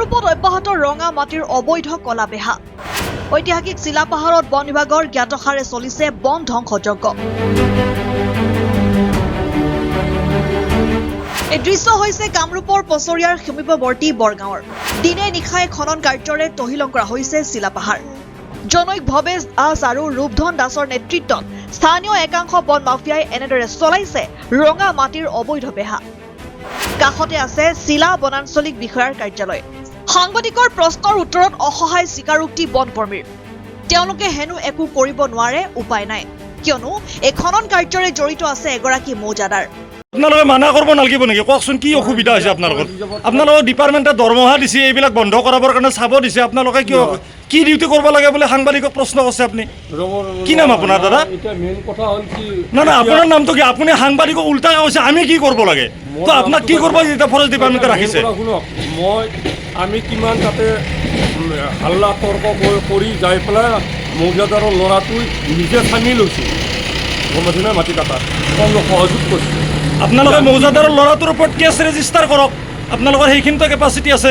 কামৰূপত অব্যাহত ৰঙা মাটিৰ অবৈধ কলাবেহা। ঐতিহাসিক চিলাপাহাৰত বন বিভাগৰ জ্ঞাতসাৰে চলিছে বন ধ্বংসযজ্ঞ। এই দৃশ্য হৈছে কামৰূপৰ পছৰিয়াৰ সমীপৱৰ্তী বৰগাঁৱৰ। দিনে নিশাই খনন কাৰ্যৰে তহিলং কৰা হৈছে চিলাপাহাৰ। জনৈক ভৱেশ দাস আৰু ৰূপধন দাসৰ নেতৃত্বত স্থানীয় একাংশ বন মাফিয়াই এনেদৰে চলাইছে ৰঙা মাটিৰ অবৈধ বেহা। কাষতে আছে চিলা বনাঞ্চলিক বিষয়াৰ কাৰ্যালয়। সাংবাদিকৰ প্ৰশ্নৰ উত্তৰত অসহায় স্বীকাৰোক্তি বনকৰ্মীৰ। তেওঁলোকে হেনো একো কৰিব নোৱাৰে, উপায় নাই, কিয়নো এই খনন কাৰ্যৰে জড়িত আছে এগৰাকী মৌজাদাৰ। আপোনালোকে মানা কৰিব নালাগিব নেকি? কওকচোন কি অসুবিধা হৈছে আপোনালোকৰ? আপোনালোকৰ ডিপাৰ্টমেণ্টে দৰমহা দিছে, এইবিলাক বন্ধ কৰাবৰ কাৰণে চাব দিছে, আপোনালোকে কিয় কি ডিউটি কৰিব লাগে বুলি সাংবাদিকক প্ৰশ্ন কৰিছে আপুনি? কি নাম আপোনাৰ দাদা? না না, আপোনাৰ নামটো কি? আপুনি সাংবাদিকক উল্টা কৈছে আমি কি কৰিব লাগে, তো আপোনাক কি কৰিব এতিয়া ফৰেষ্ট ডিপাৰ্টমেণ্টে ৰাখিছে? মই আমি কিমান তাতে হাল্লা তৰ্ক কৰি যাই পেলাই মৌজাদাৰৰ ল'ৰাটোৱে নিজে চামিল হৈছিল গম পাইছেনে মাটি কাটাত সহযোগ কৰিছে। আপোনালোকে মৌজাদাৰৰ ল'ৰাটোৰ ওপৰত কেছ ৰেজিষ্টাৰ কৰক, আপোনালোকৰ সেইখিনিতো কেপাচিটি আছে।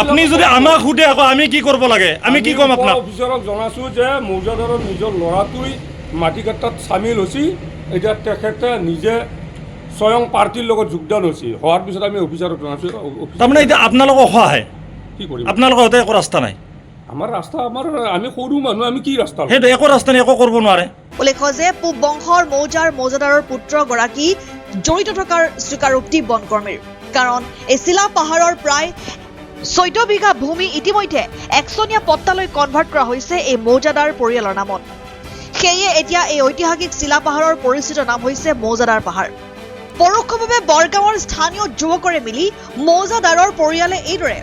আপুনি যদি আমাক সোধে আকৌ আমি কি কৰিব লাগে, আমি কি ক'ম আপোনাক? অফিচাৰক জনাইছোঁ যে মৌজাদাৰৰ নিজৰ ল'ৰাটোৱে মাটি কাটাত চামিল হৈছে। এতিয়া তেখেতে নিজে স্বয়ং পাৰ্টীৰ লগত যোগদান হৈছে। হোৱাৰ পিছত আমি অফিচাৰক জনাইছোঁ। তাৰমানে এতিয়া আপোনালোকক সহায় কি কৰিম? আপোনালোকৰ হয়তো একো ৰাস্তা নাই। আমাৰ ৰাস্তা আমি সৰু মানুহ, আমি কি ৰাস্তা? সেইটো একো ৰাস্তা নাই, একো কৰিব নোৱাৰে। উল্লেখ্য যে পূব বংশৰ মৌজাদাৰৰ পুত্ৰগৰাকী জড়িত থকাৰ স্বীকাৰোক্তি বনকৰ্মীৰ। কাৰণ এই চিলা পাহাৰৰ প্ৰায় 14 বিঘা ভূমি ইতিমধ্যে একচনীয়া পট্টালৈ কনভাৰ্ট কৰা হৈছে এই মৌজাদাৰ পৰিয়ালৰ নামত। সেয়ে এতিয়া এই ঐতিহাসিক চিলা পাহাৰৰ পৰিচিত নাম হৈছে মৌজাদাৰ পাহাৰ। পৰোক্ষভাৱে বৰগাঁৱৰ স্থানীয় যুৱকৰে মিলি মৌজাদাৰৰ পৰিয়ালে এইদৰে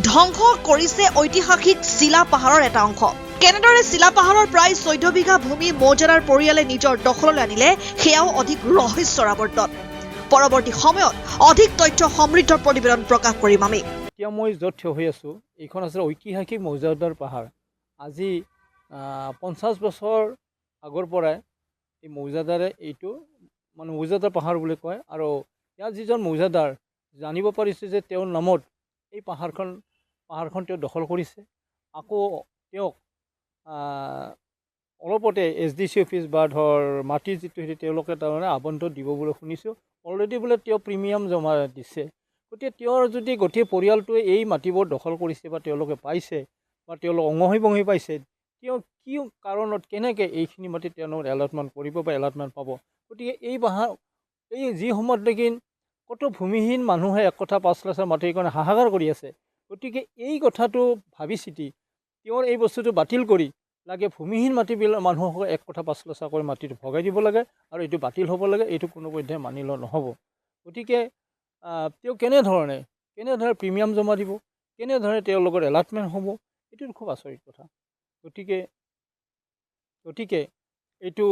ধ্বংস কৰিছে ঐতিহাসিক চিলা পাহাৰৰ এটা অংশ। কেনেদৰে চিলা পাহাৰৰ প্ৰায় 14 বিঘা ভূমি মৌজাদাৰ পৰিয়ালে নিজৰ দখললৈ আনিলে সেয়াও অধিক ৰহস্যৰ আৱৰ্তন। পৰৱৰ্তী সময়ত অধিক তথ্য সমৃদ্ধ প্ৰতিবেদন প্ৰকাশ কৰিম আমি। এতিয়া মই য'ত থিয় হৈ আছোঁ এইখন আছে ঐতিহাসিক মৌজাদাৰ পাহাৰ। আজি 50 বছৰ আগৰ পৰাই এই মৌজাদাৰে এইটো মানে মৌজাদাৰ পাহাৰ বুলি কয়। আৰু ইয়াৰ যিজন মৌজাদাৰ জানিব পাৰিছে যে তেওঁৰ নামত এই পাহাৰখন তেওঁ দখল কৰিছে। আকৌ তেওঁক অলপতে SDC অফিচ বা ধৰ মাটিৰ যিটো সেইটো তেওঁলোকে তাৰমানে আবণ্টন দিব বুলি শুনিছোঁ। অলৰেডি বোলে তেওঁ প্ৰিমিয়াম জমা দিছে। গতিকে তেওঁৰ যদি গোটেই পৰিয়ালটোৱে এই মাটিবোৰ দখল কৰিছে বা তেওঁলোকে পাইছে বা তেওঁলোক অঙহী বঙহী পাইছে, তেওঁ কি কাৰণত কেনেকৈ এইখিনি মাটি তেওঁলোক এলটমেণ্ট কৰিব বা এলটমেণ্ট পাব? গতিকে এই যি সময়ত নেকি কত ভূমিহীন মানুহে 1 কঠা 5 লাখৰ মাটিৰ কাৰণে হাহাকাৰ কৰি আছে। গতিকে এই কথাটো ভাবি চিতি তেওঁৰ এই বস্তুটো বাতিল কৰি লাগে ভূমিহীন মাটিবিলাক মানুহক 1 কঠা 5 লাখৰ মাটিটো ভগাই দিব লাগে আৰু এইটো বাতিল হ'ব লাগে। এইটো কোনোপধ্যে মানি লোৱা নহ'ব। গতিকে তেওঁ কেনেধৰণে প্ৰিমিয়াম জমা দিব, কেনেধৰণে তেওঁলোকৰ এলটমেণ্ট হ'ব, এইটো খুব আচৰিত কথা। গতিকে এইটো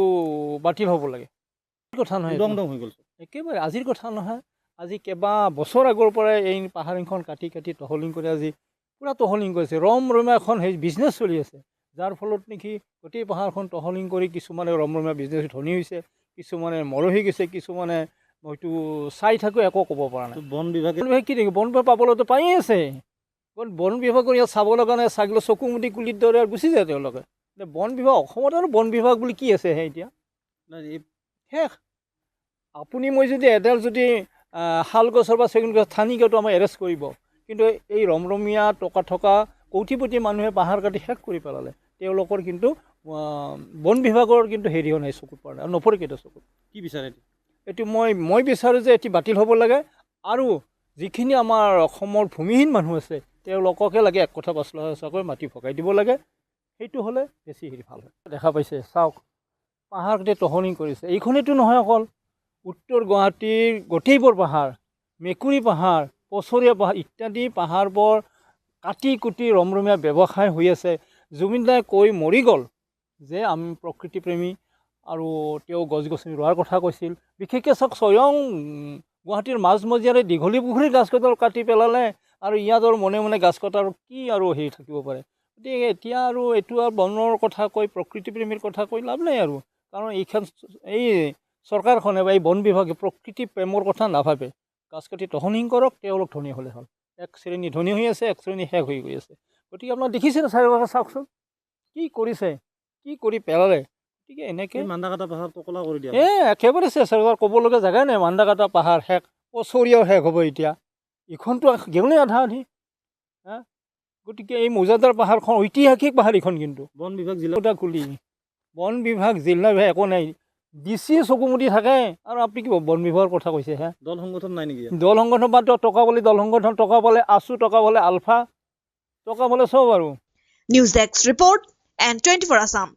বাতিল হ'ব লাগে। কথা নহয়, একেবাৰে আজিৰ কথা নহয়। আজি কেইবা বছৰ আগৰ পৰাই এই পাহাৰখন কাটি তহলিং কৰি আজি পূৰা তহলিং কৰিছে। ৰমৰমীয়া এখন সেই বিজনেছ চলি আছে, যাৰ ফলত নেকি গোটেই পাহাৰখন তহলিং কৰি কিছুমানে ৰমৰমীয়া বিজনেছ ধনী হৈছে, কিছুমানে মৰহি গৈছে, কিছুমানে হয়তো চাই থাকোঁ একো ক'ব পৰা নাই। বন বিভাগে কি দেখি বন বিভাগ পাবলৈতো পায়েই আছে। বন বিভাগৰ ইয়াত চাব লগা নাই, ছাগলী চকু মুদি কুলিৰ দৰে আৰু গুচি যায় তেওঁলোকে। বন বিভাগ অসমত আৰু বন বিভাগ বুলি কি আছেহে এতিয়া শেষ। আপুনি মই যদি এডাল যদি শাল গছৰ বা চেগুন গছ ঠানি গেটো আমাক এৰেষ্ট কৰিব, কিন্তু এই ৰমৰমীয়া টকা থকা কৌটিপতি মানুহে পাহাৰ কাটি শেষ কৰি পেলালে। তেওঁলোকৰ কিন্তু বন বিভাগৰ কিন্তু হেৰিও নাই, চকুত পৰা নাই আৰু নপৰে কেইটা চকুত। কি বিচাৰে এইটো? মই বিচাৰোঁ যে এটি বাতিল হ'ব লাগে আৰু যিখিনি আমাৰ অসমৰ ভূমিহীন মানুহ আছে তেওঁলোককে লাগে 1 কঠা 5 লাখকৈ মাটি ভগাই দিব লাগে। সেইটো হ'লে বেছি ভাল হয়। দেখা পাইছে, চাওক পাহাৰ কাটি তহলিং কৰিছে। এইখনেইতো নহয়, অকল উত্তৰ গুৱাহাটীৰ গোটেইবোৰ পাহাৰ, মেকুৰী পাহাৰ, পছৰীয়া পাহাৰ ইত্যাদি পাহাৰবোৰ কাটি কুটি ৰমৰমীয়া ব্যৱসায় হৈ আছে। জুবিনদাই কৈ মৰি গ'ল যে আমি প্ৰকৃতিপ্ৰেমী আৰু তেওঁ গছ গছনি ৰোৱাৰ কথা কৈছিল। বিশেষকৈ চাওক স্বয়ং গুৱাহাটীৰ মাজমজিয়াৰে দীঘলী পুখুৰীৰ গাছ কেইডাল কাটি পেলালে আৰু ইয়াত আৰু মনে মনে গাছ কটাৰ কি আৰু হেৰি থাকিব পাৰে। গতিকে এতিয়া আৰু এইটো আৰু বনৰ কথা কৈ প্ৰকৃতিপ্ৰেমীৰ কথা কৈ লাভ নাই আৰু। কাৰণ এই চৰকাৰখনে বা এই বন বিভাগে প্ৰকৃতি প্ৰেমৰ কথা নাভাবে। গাছ কাটি তহলিং কৰক, তেওঁলোক ধনী হ'লে হ'ল। এক শ্ৰেণী ধনী হৈ আছে, এক শ্ৰেণী শেষ হৈ গৈ আছে। গতিকে আপোনাক দেখিছে চাৰিওকাষে চাওকচোন কি কৰিছে, কি কৰি পেলালে। গতিকে এনেকৈ মান্দাকাটা পাহাৰ টকলা কৰি দিয়া একেবাৰে চেষ্টা ক'বলগীয়া জেগাই নাই। মান্দাকাটা পাহাৰ শেষ, ওচৰীয়াও শেষ হ'ব এতিয়া, ইখনটো গেলেই আধা আধি। গতিকে এই মৌজাদাৰ পাহাৰখন ঐতিহাসিক পাহাৰ এইখন, কিন্তু বন বিভাগ জিলা কুলি বন বিভাগ জিলা বিভাগ একো নাই, ডিচি চকুমুদি থাকে। আৰু আপুনি কি বন বিভাগৰ কথা কৈছে হে? দল সংগঠন নাই নেকি? দল সংগঠন বা টকা পালে দল সংগঠন, টকা পালে আছু, টকা পালে আলফা, টকা পালে চব আৰু। News desk report and 24 Assam।